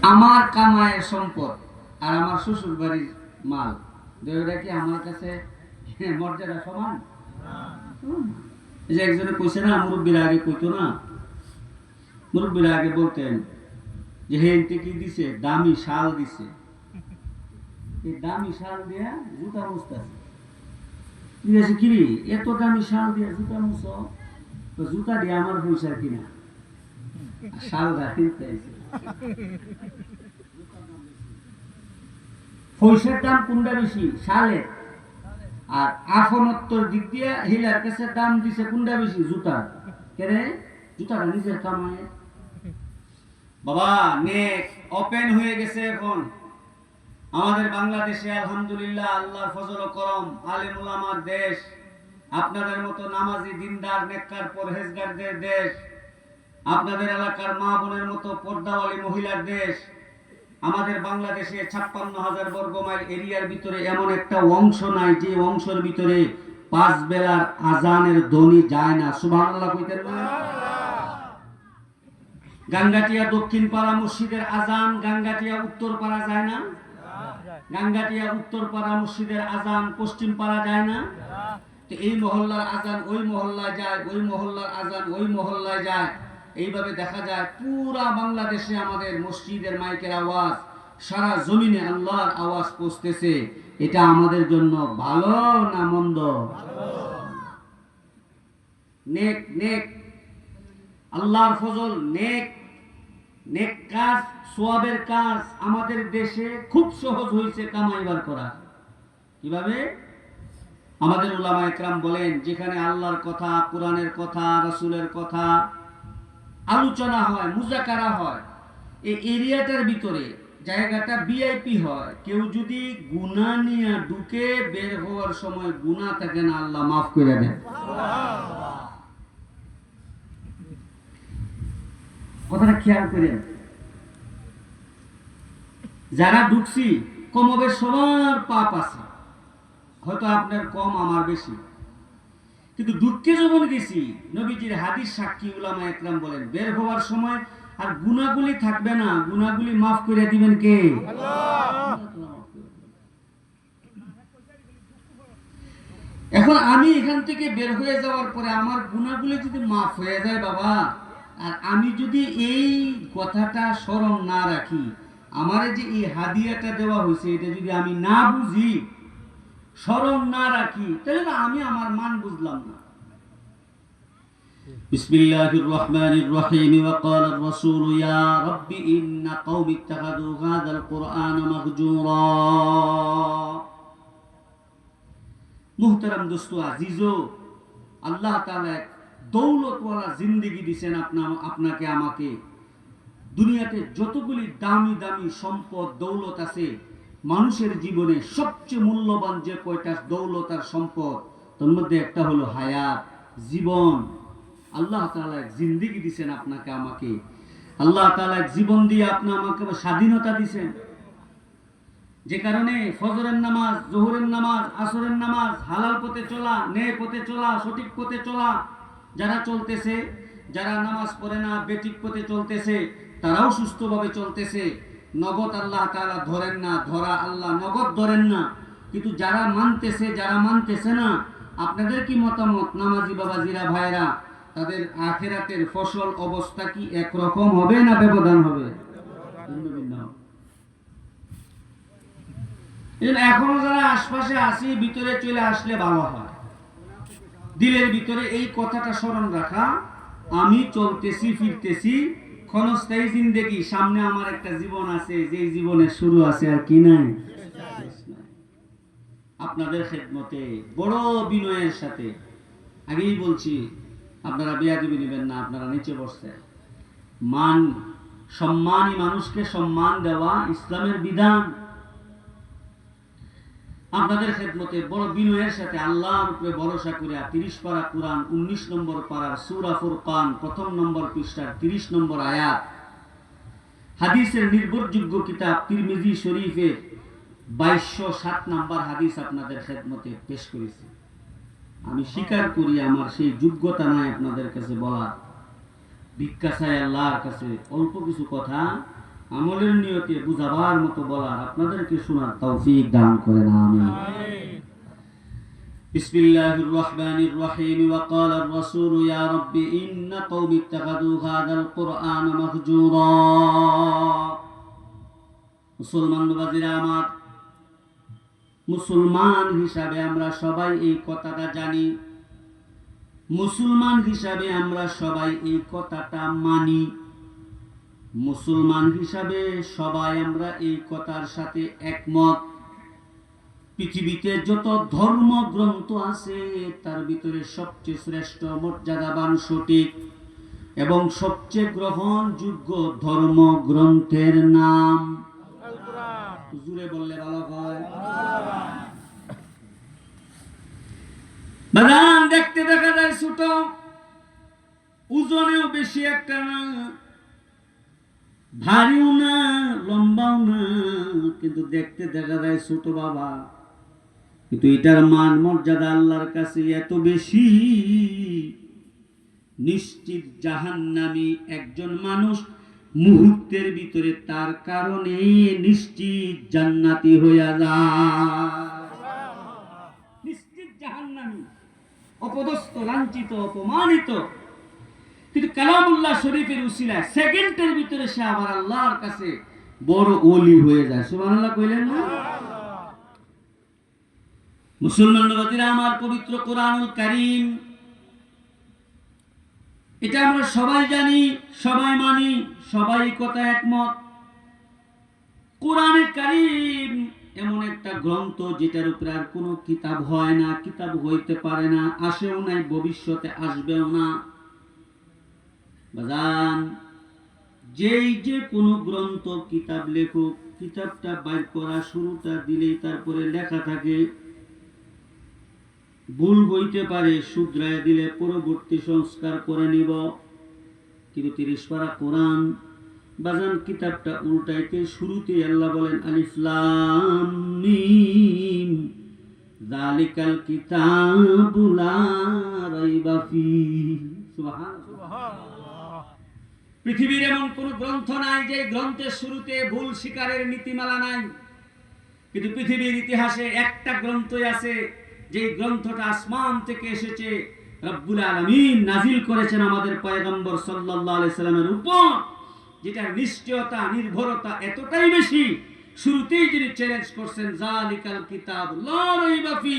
আমার কামায়ের সম্পদ আর আমার শ্বশুর বাড়ির মাল দুইটা কি আমার কাছে মর্যাদা সমান? এই যে একজনে কইছে না, মুরব্বীরা আগে কইতো না, মুরব্বীরা আগে বলতেন যে হেনতে কি দিছে, দামি শাল দিছে, এই দামি শাল দিয়া জুতা মুছতাছে। জিজ্ঞাসা কিরি এত দামি শাল দিয়া জুতা মুছ, তো জুতা দিয়ে আমার পয়সা কিনা, শাল কিনতে পয়সার দাম কোনটা বেশি? শালে। আর আপনত্বর দিক দিয়ে হিলার কাছে দাম দিছে কোনটা বেশি? জুতা। কেরে জুতাটা নিজের কামায়। বাবা নেক ওপেন হয়ে গেছে এখন আমাদের বাংলাদেশে, আলহামদুলিল্লাহ, আল্লাহর ফজল ও করম, আলেম উলামার দেশ, আপনাদের মতো নামাজি দিনদার নেককার পরহেজগারদের দেশ, আপনাদের এলাকার মা বোনের মতো পর্দাওয়ালী মহিলার দেশ। আমাদের বাংলাদেশে 56,000 বর্গ মাইল এরিয়ার ভিতরে এমন একটা অংশ নাই যে অংশের ভিতরে 5 বেলার আজানের ধ্বনি যায় না। সুবহানাল্লাহ কইতেন না? গাঙ্গাটিয়া দক্ষিণ পাড়া মসজিদের আজান গাঙ্গাটিয়া উত্তর পাড়া যায় না? গাঙ্গাটিয়া উত্তর পাড়া মসজিদের আজান পশ্চিম পাড়া যায় না? তো এই মহল্লার আজান ওই মহল্লায় যায়, ওই মহল্লার আজান ওই মহল্লায় যায়। এইভাবে দেখা যায় পুরা বাংলাদেশে আমাদের মসজিদের মাইকের আওয়াজ সারা জমিনে আল্লাহর আওয়াজ পৌঁছতেছে। এটা আমাদের জন্য ভালো না মন্দ? নেক নেক আল্লাহর ফজল, নেক নেক কাজ, সওয়াবের কাজ আমাদের দেশে খুব সহজ হয়েছে কামাইবার করা। কিভাবে? আমাদের উলামা একরাম বলেন, যেখানে আল্লাহর কথা, কোরআনের কথা, রাসূলের কথা আলোচনা হয়, মুজাকারা হয়, এই এরিয়াটার ভিতরে জায়গাটা ভিআইপি হয়। কেউ যদি গুনাহ নিয়ে ঢুকে বের হওয়ার সময় গুনাহ থাকে না, আল্লাহ মাফ করে দেন। কথাটা খেয়াল করেন। যারা ঢুকছি কমবে সবার পাপ আছে, হয়তো আপনার কম আমার বেশি, কিন্তু দুঃখে যখন গেছি নবীজির হাদিস সাক্ষী উলামা একরাম বলেন বের হওয়ার সময় আর গুনাহগুলি থাকবে না, গুনাহগুলি মাফ করে দিবেন কে? আল্লাহ। এখন আমি এখান থেকে বের হয়ে যাওয়ার পরে আমার গুনাহগুলি যদি মাফ হয়ে যায় বাবা, আর আমি যদি এই কথাটা স্মরণ না রাখি, আমারে যে এই হাদিয়াটা দেওয়া হয়েছে এটা যদি আমি না বুঝি, স্মরণ না রাখি, তাহলে আমি আমার মান বুঝলাম না। বিসমিল্লাহির রহমানির রহিম। ওয়া ক্বালা আর-রাসূল ইয়া রাব্বি ইন্না কওমি ইত্তাখাযু হাযাল কুরআনা মাহজুরা। মুহতারাম দোস্ত আজিজো, আল্লাহ তাআলা এক দৌলতওয়ালা জিন্দেগি দিবেন আপনাকে আমাকে। দুনিয়াতে যতগুলি দামি দামি সম্পদ দৌলত আছে, মানুষের জীবনে সবচেয়ে মূল্যবান যে কয়টা দৌলত আর সম্পদ, তার মধ্যে একটা হলো হায়াত, জীবন। আল্লাহ তাআলা এক জিন্দেগি দিবেন আপনাকে আমাকে। আল্লাহ তাআলা এক জীবন দিয়ে আমাকে স্বাধীনতা দিবেন, যে কারণে ফজরের নামাজ, যোহরের নামাজ, আসরের নামাজ, হালাল পথে চলা, ন্যায় পথে চলা, সঠিক পথে চলা, যারা চলতেছে, যারা নামাজ পড়ে না বেঠিক পথে চলতেছে, তারাও সুস্থভাবে চলতেছে। নগদ আল্লাহ তাআলা ধরেন না, ধরা আল্লাহ নগদ ধরেন না। কিন্তু যারা মানতেছে, যারা মানতেছে না, আপনাদের কি মতামত নামাজি বাবাজিরা ভাইরা? তাদের আখিরাতের ফসল অবস্থা কি একরকম হবে না ব্যবধান হবে? এখনো যারা আশপাশে আসি, ভিতরে চলে আসলে ভালো হয়। দিলের ভিতরে এই কথাটা স্মরণ রাখা, আমি চলতেছি ফিরতেছি ক্ষণস্থায়ী জিন্দেগি, সামনে আমার একটা জীবন আছে, যে জীবনের শুরু আছে আর কি নাই। আপনাদের খেদমতে বড় বিনয়ের সাথে আগেই বলছি, আপনারা বেয়াদবি নেবেন না, আপনারা নিচে বসছেন। মান সম্মানী মানুষকে সম্মান দেওয়া ইসলামের বিধান। আপনাদের খেদমতে বড় বিনয়ের সাথে আল্লাহর উপরে ভরসা করে 30 পারা কুরআন 19 নম্বর পারার সূরা ফুরকান 1ম নম্বর পৃষ্ঠার 30 নম্বর আয়াত, হাদিসের নির্ভরযোগ্য কিতাব তিরমিজি শরীফের 2207 নম্বর হাদিস আপনাদের খেদমতে পেশ করেছি। আমি স্বীকার করি আমার সেই যোগ্যতা নাই আপনাদের কাছে বলার। ভিক্ষা চাই আল্লাহর কাছে অল্প কিছু কথা আমলের নিয়তে বুঝাবার মতো বলার, আপনাদেরকে শোনার তৌফিক দান করেন, আমিন। বিসমিল্লাহির রহমানির রহিম। ওয়া ক্বালা আর-রাসূল ইয়া রাব্বি ইন্না কওমি ইত্তাখাযু হাযাল কুরআনা মাহজুরা। মুসলমান বাবাজিরা আমার, মুসলমান হিসাবে আমরা সবাই এই কথাটা জানি, মুসলমান হিসাবে আমরা সবাই এই কথাটা মানি, মুসলমান হিসাবে সবাই আমরা এই কথার সাথে একমত। পৃথিবীতে যত ধর্মগ্রন্থ আছে তার ভিতরে সবচেয়ে শ্রেষ্ঠ, মর্যাদাবান, সঠিক এবং সবচেয়ে গ্রহণযোগ্য ধর্মগ্রন্থের নাম আল কুরআন। জুড়ে বললে ভালো হয়। বাগান দেখতে দেখা যায় ছোট, ওজনেও বেশি একটা না, ভারীও না, লম্বাও না, কিন্তু দেখতে দেখা যায় ছোট বাবা। কিন্তু এটার মান মর্যাদা আল্লাহর কাছে এত বেশি, নিশ্চিত জাহান্নামী একজন মানুষ মুহূর্তের ভিতরে তার কারণে নিশ্চিত জান্নাতি হইয়া যায়। নিশ্চিত জাহান্নামী, অপদস্থ, লাঞ্ছিত, অপমানিত, কিন্তু কালামুল্লাহ শরীফের উসিলায় সেকেন্ডের ভিতরে সে আবার আল্লাহর কাছে বড় ওলি হয়ে যায়। সুবহানাল্লাহ কইলেন না? মুসলমান বাবাজিরা আমার, পবিত্র কোরআনুল কারীম, এটা আমরা সবাই জানি, সবাই মানি, সবাই কথা একমত। কোরআনুল কারীম এমন একটা গ্রন্থ যেটার উপরে আর কোনো কিতাব হয় না, কিতাব হইতে পারে না, আসেও নাই, ভবিষ্যতে আসবেও না। বাজান, যেই যে কোনো গ্রন্থ, কিতাব লেখক, কিতাবটা বাইর করা শুরুটা দিলেই তারপরে লেখা থাকে, ভুল হইতে পারে, শুধরায় দিলে পরবর্তী সংস্কার করে নিব। কিন্তু 30 পারা কোরআন বাজান, কিতাবটা উল্টাইতে শুরুতে আল্লাহ বলেন আলিফ লাম মিম যালিকাল কিতাবু লা রাইবা ফীহি। সুবহানাল্লাহ। পৃথিবীর এমন কোন গ্রন্থ নাই যে গ্রন্থের শুরুতে ভুল স্বীকারের নীতিমালা নাই, কিন্তু পৃথিবীর ইতিহাসে একটা গ্রন্থই আছে যে গ্রন্থটা আসমান থেকে এসেছে, রব্বুল আলামিন নাজিল করেছেন আমাদের পয়গম্বর সাল্লাল্লাহু আলাইহি সাল্লামের উপর, যেটার নিশ্চয়তা, নির্ভরতা এতটাই বেশি, শুরুতেই যিনি চ্যালেঞ্জ করছেন যালিকাল কিতাব লা রাইবা ফি,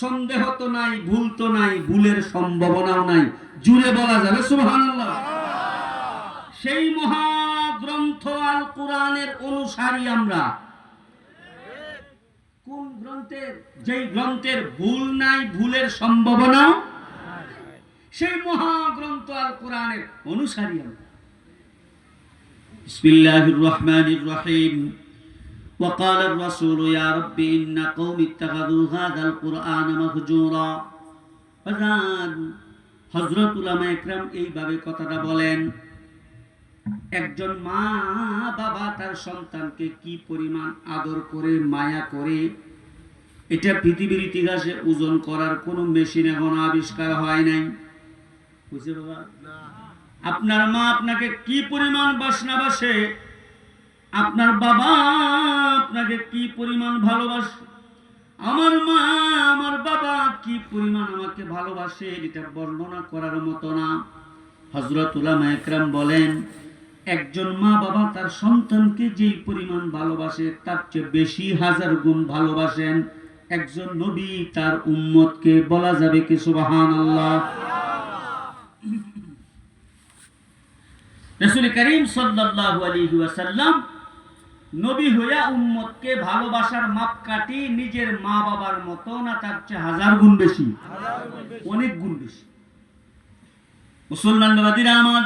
সন্দেহ তো নাই, ভুল তো নাই, ভুলের সম্ভাবনাও নাই। জুড়ে বলা যাবে সুবহানাল্লাহ। সেই মহাগ্রন্থ আল কোরআনের অনুসারী আমরা। কোন গ্রন্থের? যেই গ্রন্থের ভুল নাই, ভুলের সম্ভাবনা, সেই মহাগ্রন্থ আল কোরআনের অনুসারী আমরা। বিসমিল্লাহির রহমানির রহিম। ওয়া ক্বালা আর-রাসূল ইয়া রাব্বি ইন্না কওমি ইত্তাখাযু হাযাল কুরআনা মাহজুরা। হযরত উলামায়ে কেরাম এইভাবে কথাটা বলেন। একজন মা বাবা তার সন্তানকে কি পরিমাণ আদর করে, মায়া করে, এটা পৃথিবীর ইতিহাসে ওজন করার কোনো মেশিন এখনো আবিষ্কার হয় নাই। বুঝছে বাবা? আপনার মা আপনাকে কি পরিমাণ বাসনা বাসে, আপনার বাবা আপনাকে কি পরিমাণ ভালোবাসে, আমার মা আমার বাবা কি পরিমাণ আমাকে ভালোবাসে, এটা বর্ণনা করার মতো না। হযরত উলামায়ে কেরাম বলেন, একজন মা বাবা তার সন্তানকে যেই পরিমাণ ভালোবাসে তার চেয়ে বেশি হাজার গুণ ভালোবাসেন একজন নবী তার উম্মতকে। বলা যাবে কি সুবহানাল্লাহ? রাসূল করিম সাল্লাল্লাহু আলাইহি ওয়াসাল্লাম নবী হইয়া উম্মতকে ভালোবাসার মাপকাঠি নিজের মা বাবার মতো না, তার চেয়ে হাজার গুণ বেশি, অনেক গুণ বেশি। মুসলমান বাবাদিরা আমার,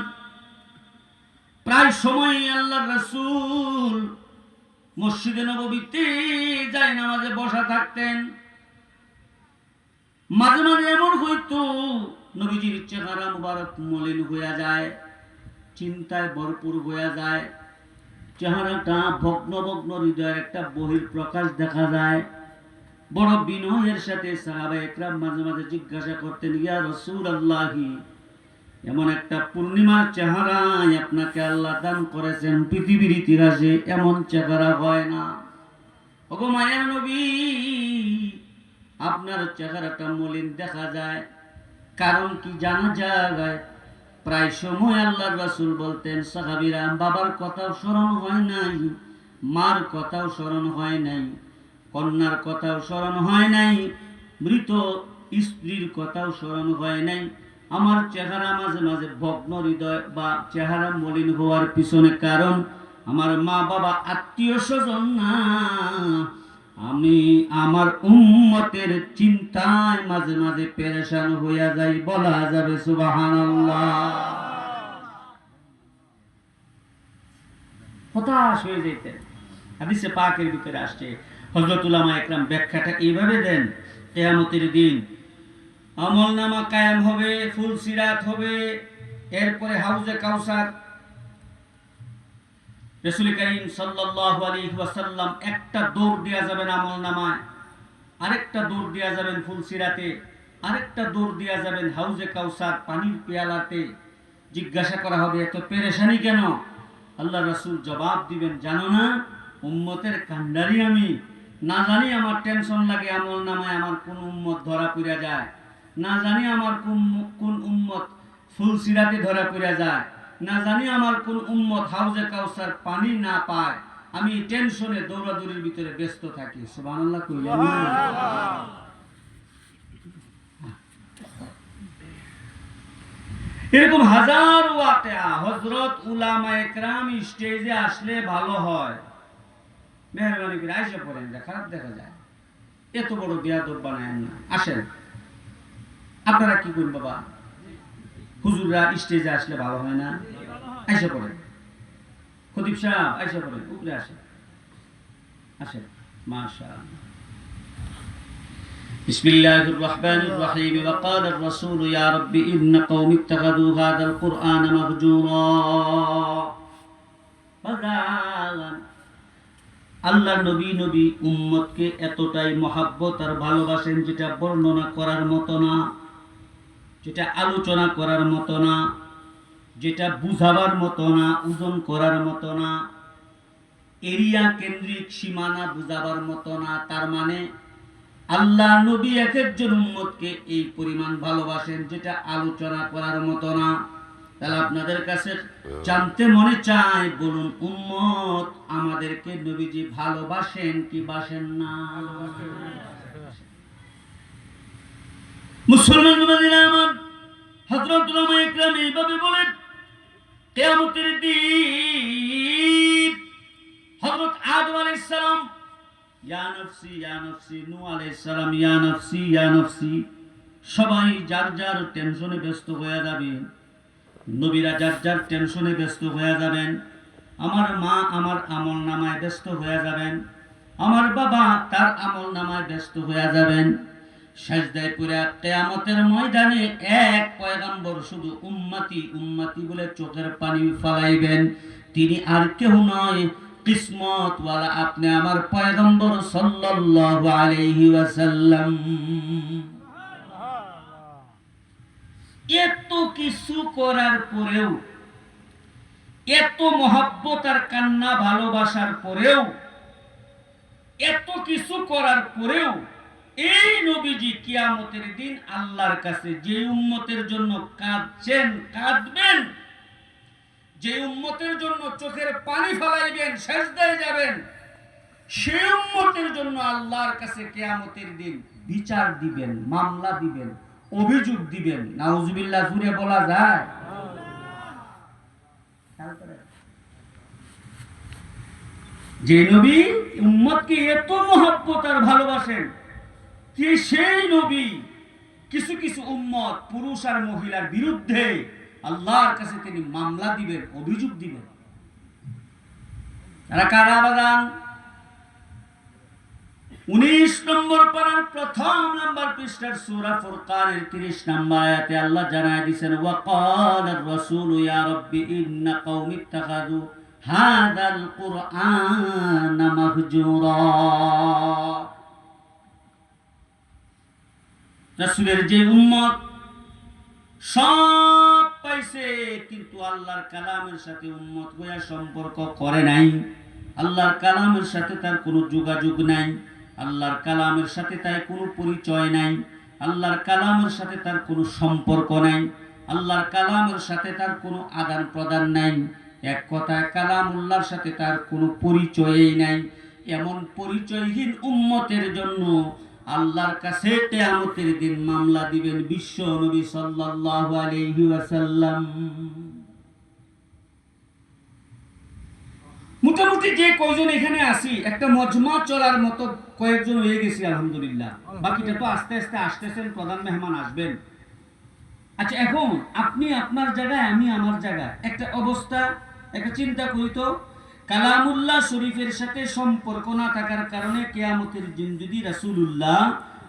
প্রায় সময় আল্লাহর রাসূল মসজিদে নববীতে যায় নামাজে বসা থাকতেন। মাঝে মাঝে এমন হইতো নবীজির চেহারা মুবারক মলিন হইয়া যায়, চিন্তায় ভরপুর হইয়া যায়, চেহারাটা ভগ্ন ভগ্ন, হৃদয়ের একটা বহির প্রকাশ দেখা যায়। বড় বিনয়ের সাথে সাহাবায়ে কেরাম মাঝে মাঝে জিজ্ঞাসা করতেন, ইয়া রাসূলুল্লাহি এমন একটা পূর্ণিমার চেহারায় আপনাকে আল্লাহ দান করেছেন, পৃথিবীর ইতিহাসে এমন চেহারা হয় না। ওগো মায়া নবী, আপনার চেহারাটা মলিন দেখা যায়, কারণ কি জানা যায়? প্রায় সময় আল্লাহর রাসূল বলতেন, সাহাবীরা বাবার কথাও স্মরণ হয় নাই, মার কথাও স্মরণ হয় নাই, কন্যার কথাও স্মরণ হয় নাই, মৃত স্ত্রীর কথাও স্মরণ হয় নাই। আমার চেহারা মাঝে মাঝে ভগ্ন হৃদয় বা চেহারা মলিন হওয়ার পিছনে কারণ আমার মা বাবা আত্মীয় স্বজন না, আমি আমার উম্মতের চিন্তায় মাঝে মাঝে পেরেশান হইয়া যাই। বলা যাবে সুবহানাল্লাহ। হতাশ হয়ে যেতেন। হাদিসে পাকের ভিতরে আসছে, হযরত উলামা একরাম ব্যাখ্যাটা এইভাবে দেন, কিয়ামতের দিন আমলনামা কায়েম হবে, ফুলসিরাত হবে, এরপরে হাউজে কাউসার। রাসূল করিম সাল্লাল্লাহু আলাইহি ওয়াসাল্লাম একটা দৌড় দেয়া যাবেন আমলনামায়, আরেকটা দৌড় দেয়া যাবেন ফুলসিরাতে, আরেকটা দৌড় দেয়া যাবেন হাউজে কাউসার পানির পেয়ালাতে। জিজ্ঞাসা করা হবে, এত পেরেশানি কেন? আল্লাহ রাসূল জবাব দিবেন, জানো না উম্মতের কান্ডারি আমি, না জানি আমার টেনশন লাগে আমলনামায় আমার কোন উম্মত ধরা পড়ে যায়, না জানি আমার কোন উম্মত ফুলসিরাতে ধরা পড়ে যায়, না জানি আমার কোন উম্মত হাউজে কাউসার পানি না পায়। আমি টেনশনে দৌড়াদৌড়ির ভিতরে ব্যস্ত থাকি। সুবহানাল্লাহ কইলেন না? এরকম হাজার ওয়াকিয়া হযরত উলামা একরাম স্টেজে আসলে ভালো হয়। মেহরবানি করে আইসা পড়েন, খারাপ দেখা যায়। এত বড় বেয়াদব বানায়েন না। আসেন, আপনারা কি করবেন বাবা? হুজুররা স্টেজে আসলে ভালো হয় না? আইসা পড়েন। খতিব সাহেব আইসা পড়েন, উপরে আসেন, আসেন। মাশাআল্লাহ। বিসমিল্লাহির রহমানির রহিম। وقال الرسول يا رب إن قوم اتخذوا هذا القرآن مهجورا। আল্লাহ নবী উম্মতকে এতটাই মহাব্বত আর ভালোবাসেন যেটা বর্ণনা করার মতো না, যেটা আলোচনা করার মতো না, যেটা বুঝাবার মতো না, ওজন করার মতো না, এরিয়া কেন্দ্রিক সীমানা বুঝাবার মতো না। তার মানে আল্লাহ নবী এক একজন উম্মতকে এই পরিমাণ ভালোবাসেন যেটা আলোচনা করার মতো না। তাহলে আপনাদের কাছে জানতে মনে চায়, বলুন উম্মত আমাদেরকে নবীজি ভালোবাসেন কি বাসেন না? মুসলমান মুমিনিনা আমার, হযরত উলামা ইকরাম এইভাবে বলেন, কিয়ামতের দিন হযরত আদম আলাইহিস সালাম ইয়া নফসি ইয়া নফসি, নূহ আলাইহিস সালাম ইয়া নফসি ইয়া নফসি, সবাই যার যার টেনশনে ব্যস্ত হয়ে যাবেন। নবীরা যার যার টেনশনে ব্যস্ত হয়ে যাবেন। আমার মা আমার আমলনামায় ব্যস্ত হয়ে যাবেন, আমার বাবা তার আমলনামায় ব্যস্ত হয়ে যাবেন। সাজদায় পড়ে কিয়ামতের ময়দানে এক পয়গম্বর শুধু উম্মতি উম্মতি বলে চোখের পানি ফলাইবেন। তিনি আর কেউ নয়, কিসমত ওয়ালা আপনি আমার পয়গম্বর সাল্লাল্লাহু আলাইহি ওয়াসাল্লাম। এত কিছু করার পরেও, এত মহব্বত আর কান্না ভালোবাসার পরেও, এত কিছু করার পরেও এই নবীজি কিয়ামতের দিন আল্লাহর কাছে যে উম্মতের জন্য কাঁদছেন, কাঁদবেন, যে উম্মতের জন্য চোখের পানি ফলাইবেন, সিজদায় যাবেন, সেই উম্মতের জন্য আল্লাহর কাছে কিয়ামতের দিন বিচার দিবেন, মামলা দিবেন, অভিযোগ দিবেন। নাউজুবিল্লাহ জুড়ে বলা যায়? যে নবী উম্মতকে এত মহব্বত আর ভালোবাসেন, কে সেই নবী কিছু কিছু উম্মত পুরুষ আর মহিলার বিরুদ্ধে আল্লাহর কাছে তিনি মামলা দিবেন, অভিযোগ দিবেন। তারা কারা বাগান? 19 নম্বর পারার প্রথম নাম্বার পৃষ্ঠার সূরা ফুরকানের 30 নম্বর আয়াতে আল্লাহ জানায় দিয়েছেন, ওয়াকালার রাসূলু ইয়া রাব্বি ইন্না কওমি ইত্তাখাযু হাযাল কুরআনা মাহজুরা। রাসূলের যে উম্মত সব পাইছে, কিন্তু আল্লাহর কালামের সাথে উম্মত হইয়া সম্পর্ক করে নাই। আল্লাহর কালামের সাথে তার কোনো যোগাযোগ নাই, আল্লাহর কালামের সাথে তার কোনো পরিচয় নাই, আল্লাহর কালামের সাথে তার কোনো সম্পর্ক নাই, আল্লাহর কালামের সাথে তার কোনো আদান প্রদান নাই। এক কথায় কালামুল্লাহর সাথে তার কোনো পরিচয়ই নাই। এমন পরিচয়হীন উম্মতের জন্য আল্লাহর কাছে কিয়ামতের দিন মামলা দিবেন বিশ্ব নবী সাল্লাল্লাহু আলাইহি ওয়াসাল্লাম। মোটামুটি যে কয়জন এখানে আসি একটা মজমা চলার মতো কয়েকজন হয়ে গেছি আলহামদুলিল্লাহ। বাকিটা তো আস্তে আস্তে আসতেছেন, প্রধান মেহমান আসবেন। আচ্ছা, এখন আপনি আপনার জায়গায়, আমি আমার জায়গায়, একটা অবস্থা, একটা চিন্তা করি তো, কালামুল্লাহ শরীফের সাথে সম্পর্ক না থাকার কারণে কিয়ামতের দিন যদি রাসূলুল্লাহ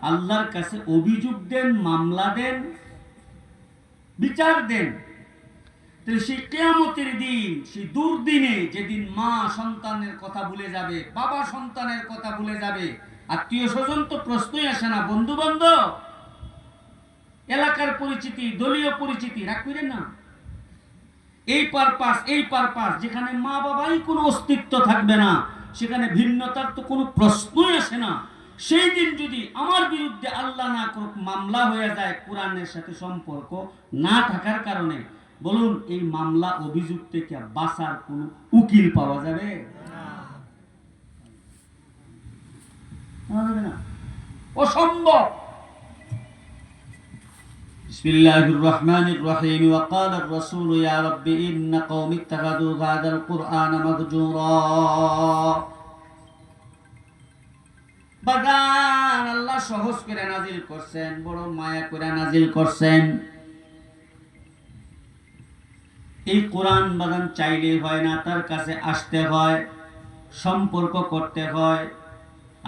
আল্লাহর কাছে অভিযোগ দেন, মামলা দেন, বিচার দেন, তাহলে সেই কিয়ামতের দিন, সেই দুর্দিনে, যেদিন মা সন্তানের কথা ভুলে যাবে, বাবা সন্তানের কথা ভুলে যাবে, আত্মীয় স্বজন তো প্রশ্নই আসে না, বন্ধু বান্ধব, এলাকার পরিচিতি, দলীয় পরিচিতি রাখবেন না, এই পারপাস, যেখানে মা বাবাই কোনো অস্তিত্ব থাকবে না, সেখানে ভিন্নতার তো কোনো প্রশ্নই আসে না। সেই দিন যদি আমার বিরুদ্ধে আল্লাহ না করুক মামলা হয়ে যায় কোরআনের সাথে সম্পর্ক না থাকার কারণে, বলুন এই মামলা অভিযোগ থেকে বাঁচার কোনো উকিল পাওয়া যাবে না? অসম্ভব। বিসমিল্লাহির রহমানির রহিম। وقال الرسول يا رب إن قوم اتخذوا هذا القرآن مهجورا। বাগান আল্লাহ সহজ করে নাজিল করছেন, বড় মায়া করে নাজিল করছেন। এই কোরআন বাগান চাইলে হয় না, তার কাছে আসতে হয়, সম্পর্ক করতে হয়।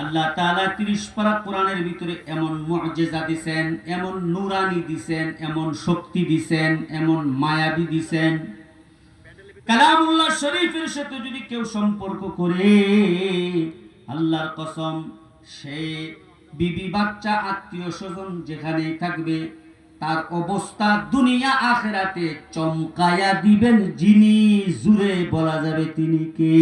আল্লাহ তাআলা 30 পারা কোরআনের ভিতরে এমন মুআজিজা দিবেন, এমন নূরানি দিবেন, এমন শক্তি দিবেন, এমন মায়াবী দিবেন। কালামুল্লাহ শরীফের সাথে যদি কেউ সম্পর্ক করে, আল্লাহর কসম, সে বিবি বাচ্চা আত্মীয় স্বজন যেখানেই থাকবে, তার অবস্থা দুনিয়া আখিরাতে চমকায়া দিবেন যিনি, জুড়ে বলা যাবে তিনি কে।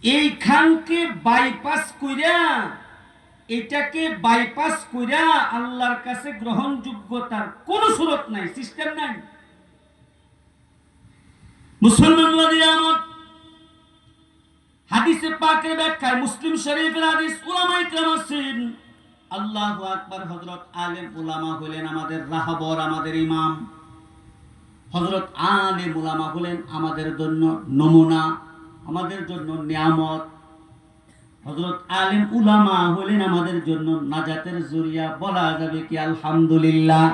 এইখানকে বাইপাস কইরা, এটাকে বাইপাস কইরা আল্লাহর কাছে গ্রহণযোগ্যতার কোন সুরত নাই, সিস্টেম নাই। মুসলমানরা আমার হাদিসে পাকের ব্যাখ্যায়, মুসলিম শরীফের হাদিস, উলামায়ে কেরাম আছেন, আল্লাহু আকবার। হযরত আলেম উলামা হলেন আমাদের রাহবর, আমাদের ইমাম। হযরত আলেম উলামা হলেন আমাদের জন্য নমুনা, আমাদের জন্য নিয়ামত। হযরত আলেম উলামা হলেন আমাদের জন্য নাজাতের জরিয়া। বলা যাবে কি আলহামদুলিল্লাহ।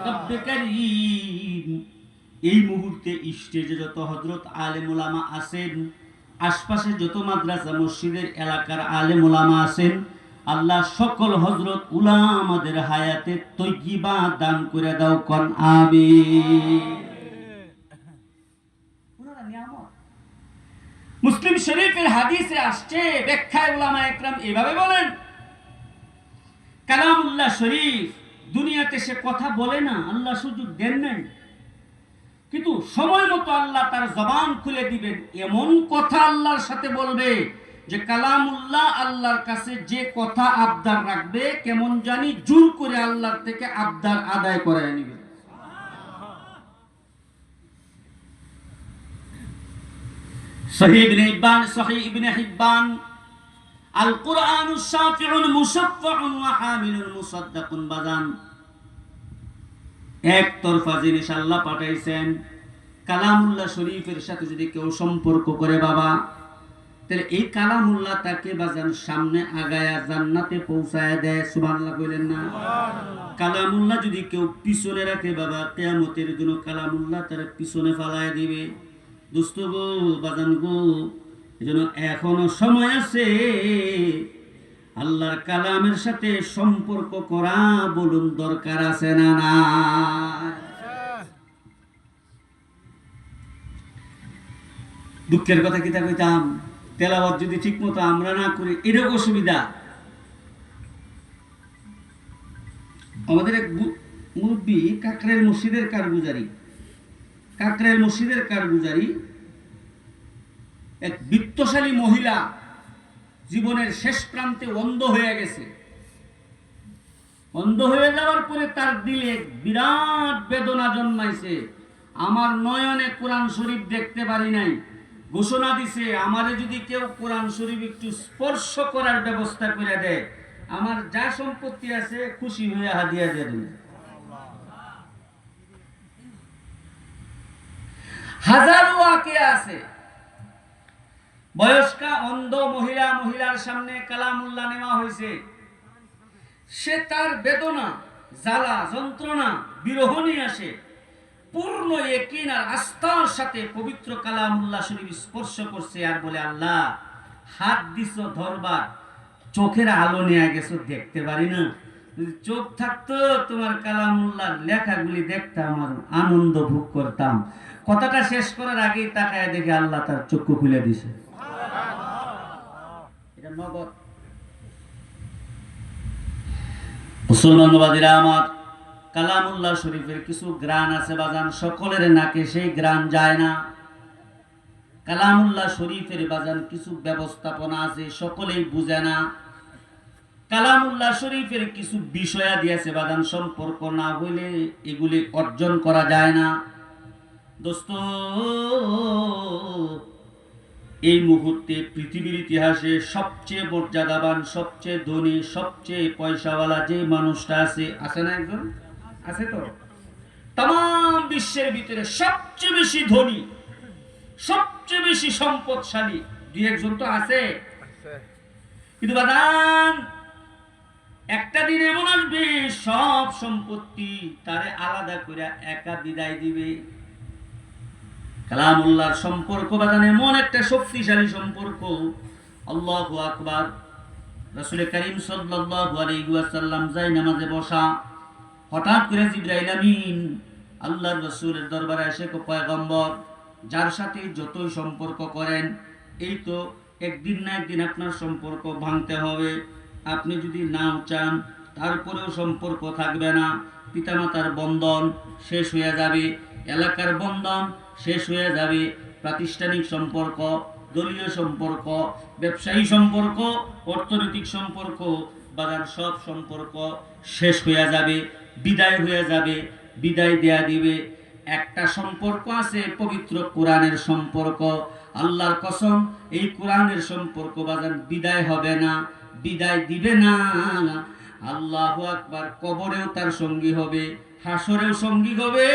রব্বে কারীম, এই মুহূর্তে স্টেজে যত হযরত আলেম উলামা আছেন, আশপাশে যত মাদ্রাসা মসজিদের এলাকার আলেম উলামা আছেন, আল্লাহ সকল হযরত উলামাদের হায়াতে তয়্যিবা দান করে দাও, কোন আমিন। মুসলিম শরীফের হাদিসে আসছে, ব্যাখ্যায় উলামায়ে কেরাম এভাবে বলেন, কালামুল্লাহ শরীফ দুনিয়াতে সে কথা বলে না, আল্লাহ সুযোগ দেন নাই, কিন্তু সময় মতো আল্লাহ তার জবান খুলে দিবেন, এমন কথা আল্লাহর সাথে বলবে যে কালামুল্লাহ আল্লাহর কাছে যে কথা আবদার রাখবে, কেমন জানি জোর করে আল্লাহর থেকে আবদার আদায় করে নিবে। সহিহ ইবনে হিব্বান, আল কুরআনুশ শাফিউল মুশাফফাউন ওয়া হামিলুল মুসাদ্দাকুন। বাজান, এক তরফা জিনিস আল্লাহ পাঠাইছেন। কালামুল্লাহ শরীফের সাথে যদি কেউ সম্পর্ক করে বাবা, তাহলে এই কালামুল্লাহ তাকে বাজান সামনে আগায়া জান্নাতে পৌঁছায় দেয়। সুবহানাল্লাহ কইলেন না? কালামুল্লাহ যদি কেউ পিছনে রাখে বাবা, কিয়ামতের দিন কালামুল্লাহ তার পিছনে ফালায় দিবে। দোস্ত গো, বাজান গো, এজন্য এখনো সময় আছে আল্লাহর কালামের সাথে সম্পর্ক করা, বলুন দরকার আছে না না? দুঃখের কথা কি তা কইতাম, তেলাওয়াত যদি ঠিক মতো আমরা না করি, এরকম অসুবিধা। আমাদের এক মুরব্বী কাকরাইল মসজিদের কারগুজারি এক বিত্তশালী মহিলা জীবনের শেষ প্রান্তে অন্ধ হয়ে গেছে। অন্ধ হয়ে যাওয়ার পরে তার দিলে বিরাট বেদনা জন্মাইছে। আমার নয়নে কোরআন শরীফ দেখতে পারি নাই। ঘোষণা দিছে, আমারে যদি কেউ কোরআন শরীফ একটু স্পর্শ করার ব্যবস্থা করে দেয়, আমার যা সম্পত্তি আছে খুশি হয়ে হাদিয়া দিয়ে দেবে। হাজারো আকে আছে। বয়স্কা অন্ধ মহিলার সামনে কালামুল্লাহ নেওয়া হয়েছে। সে তার বেদনা, জ্বালা, যন্ত্রণা, বিরহ নিয়ে আসে পূর্ণ ইয়াকিন আর আস্থার সাথে পবিত্র কালামুল্লাহ শরীফ স্পর্শ করছে আর বলে, আল্লাহ হাত দিছো ধরবার, চোখের আলো নিয়ে গেছো, দেখতে পারি না। যদি চোখ থাকতো তোমার কালামুল্লাহর লেখাগুলি দেখতাম আর আনন্দ ভোগ করতাম। কথাটা শেষ করার আগেই তাকায় দেখে আল্লাহ তার চক্ষু খুলে দিছে। এটা নগদ। মুসলমানবাদীরা আমার, কালামুল্লাহ শরীফের কিছু গ্রান আছে বাজান, সকলের নাকে সেই গ্রান যায় না। কালামুল্লাহ শরীফের বাজান কিছু ব্যবস্থাপনা আছে, সকলেই বুঝে না। কালামুল্লাহ শরীফের কিছু বিষয়াদি আছে বাজান, সম্পর্ক না হইলে এগুলি অর্জন করা যায় না। দোস্ত, এই মুহূর্তে পৃথিবীর ইতিহাসে সবচেয়ে মর্যাদাবান, সবচেয়ে ধনী, সবচেয়ে পয়সাওয়ালা যে মানুষটা আছে না একজন? আছে তো? তাম বিশ্বের ভিতরে সবচেয়ে বেশি ধনী, সবচেয়ে বেশি সম্পদশালী দুই একজন তো আছে। কিন্তু বাদান একটা দিন এমন আসবে সব সম্পত্তি তারে আলাদা করে একা বিদায় দিবে। কালামুল্লাহর সম্পর্ক বাদান এমন একটা শক্তিশালী সম্পর্ক। আল্লাহু আকবার। রাসূল করিম সাল্লাল্লাহু আলাইহি ওয়াসাল্লাম যাই নামাজে বসা, হঠাৎ করে জিবরাইল আমিন আল্লাহর রাসূলের দরবারে এসে কো, পয়গম্বর, যার সাথে যতই সম্পর্ক করেন এই তো একদিন না একদিন আপনার সম্পর্ক ভাঙতে হবে। আপনি যদি নাও চান তারপরেও সম্পর্ক থাকবে না। পিতামাতার বন্ধন শেষ হয়ে যাবে, এলাকার বন্ধন শেষ হয়ে যাবে, প্রাতিষ্ঠানিক সম্পর্ক, দলীয় সম্পর্ক, ব্যবসায়ী সম্পর্ক, অর্থনৈতিক সম্পর্ক, বাজার সব সম্পর্ক শেষ হয়ে যাবে, বিদায় হয়ে যাবে, বিদায় দেয়া দিবে। একটা সম্পর্ক আছে, পবিত্র কোরআনের সম্পর্ক। আল্লাহর কসম, এই কোরআনের সম্পর্ক বাজার বিদায় হবে না, বিদায় দিবে না। আল্লাহু আকবার। কবরেও তার সঙ্গী হবে, হাসরেও সঙ্গী হবে।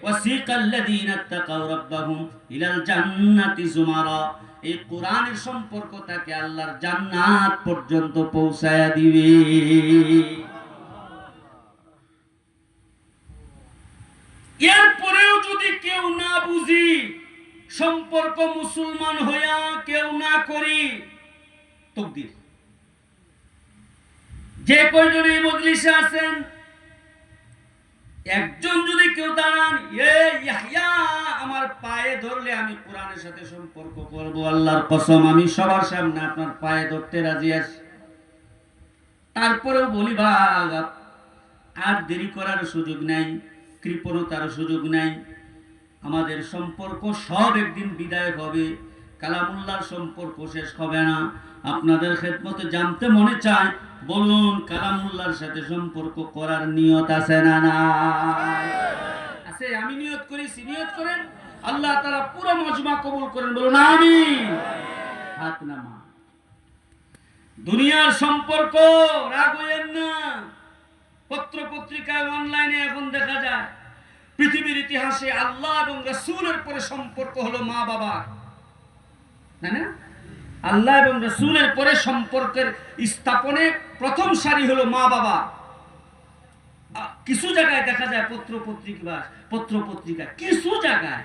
ওয়াসিকাল্লাযীনা তাকাউ রাব্বাহুম ইলাল জান্নাতি যুমারা। এই কোরআনের সম্পর্ক তাকে আল্লাহর জান্নাত পর্যন্ত পৌঁছায়া দিবে। এরপরেও যদি কেউ না বুঝি, সম্পর্ক মুসলমান হইয়া কেউ না করি, তাকদীর। যে কয়জন এই মজলিসে আছেন, একজন যদি কেউ দাঁড়ান, ইয়াহইয়া আমার পায়ে ধরলে আমি কোরআনের সাথে সম্পর্ক করব, আল্লাহর কসম আমি সবার সামনে আপনার পায়ে ধরতে রাজি আছি। তারপরেও বলি ভাগ, আর দেরি করার সুযোগ নাই, কৃপণতার সুযোগ নাই। আমাদের সম্পর্ক সব একদিন বিদায় হবে। কালামুল্লাহর সম্পর্ক শেষ হবে না। আপনাদের খেদমতে জানতে মনে চায়, বলুন কালামুল্লাহর সাথে সম্পর্ক করার নিয়ত আছে না নাই? আছে। আমি নিয়ত করেছি, নিয়ত করেন, আল্লাহ তাআলা পুরো মজমা কবুল করেন, বলুন আমিন। হাত নামা। দুনিয়ার সম্পর্ক রাগ হইেন না। পত্র পত্রিকায়, অনলাইনে এখন দেখা যায় পৃথিবীর ইতিহাসে আল্লাহ এবং রাসূলের পরে সম্পর্ক হলো মা বাবা, না না? আল্লাহ এবং রাসূলের পরে সম্পর্কের স্থাপনে প্রথম সারি হলো মা বাবা। কিছু জায়গায় দেখা যায় পত্র পত্রিকা কিছু জায়গায়,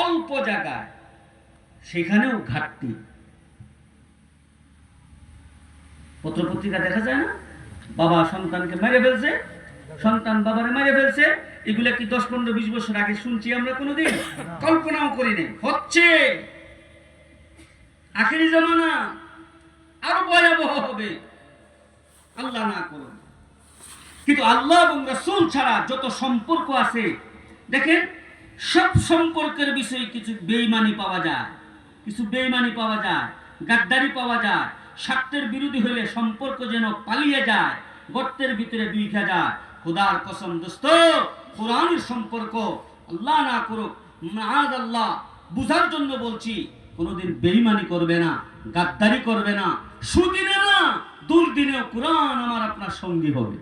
অল্প জায়গায় সেখানেও ঘাটতি। পত্র পত্রিকা দেখা যায় না, বাবা সন্তানকে মেরে ফেলছে, সন্তান বাবারে মেরে ফেলছে। এগুলা কি 10, 15, 20 বছর আগে শুনছি আমরা কোনোদিন? কল্পনাও করিনি। হচ্ছে। আখেরি জামানা আরো ভয়াবহ হবে, আল্লাহ না করুন। কিন্তু আল্লাহ এবং রাসূল ছাড়া যত সম্পর্ক আছে, দেখেন সব সম্পর্কের বিষয়ে কিছু বেঈমানি পাওয়া যায়, গাদ্দারি পাওয়া যায়। স্বার্থের বিরোধী হলে সম্পর্ক যেন পালিয়ে যায়, গর্তের ভিতরে বিধা যায়। খোদার কসম দোস্ত, কোরআনের সম্পর্ক আল্লাহ না করুক, মাআযাল্লাহ, বুঝার জন্য বলছি, কোনোদিন বেঈমানি করবে না, গাদ্দারি করবে না, সুদিনে না দুর্দিনেও কোরআন আমার আপনার সঙ্গী হবে।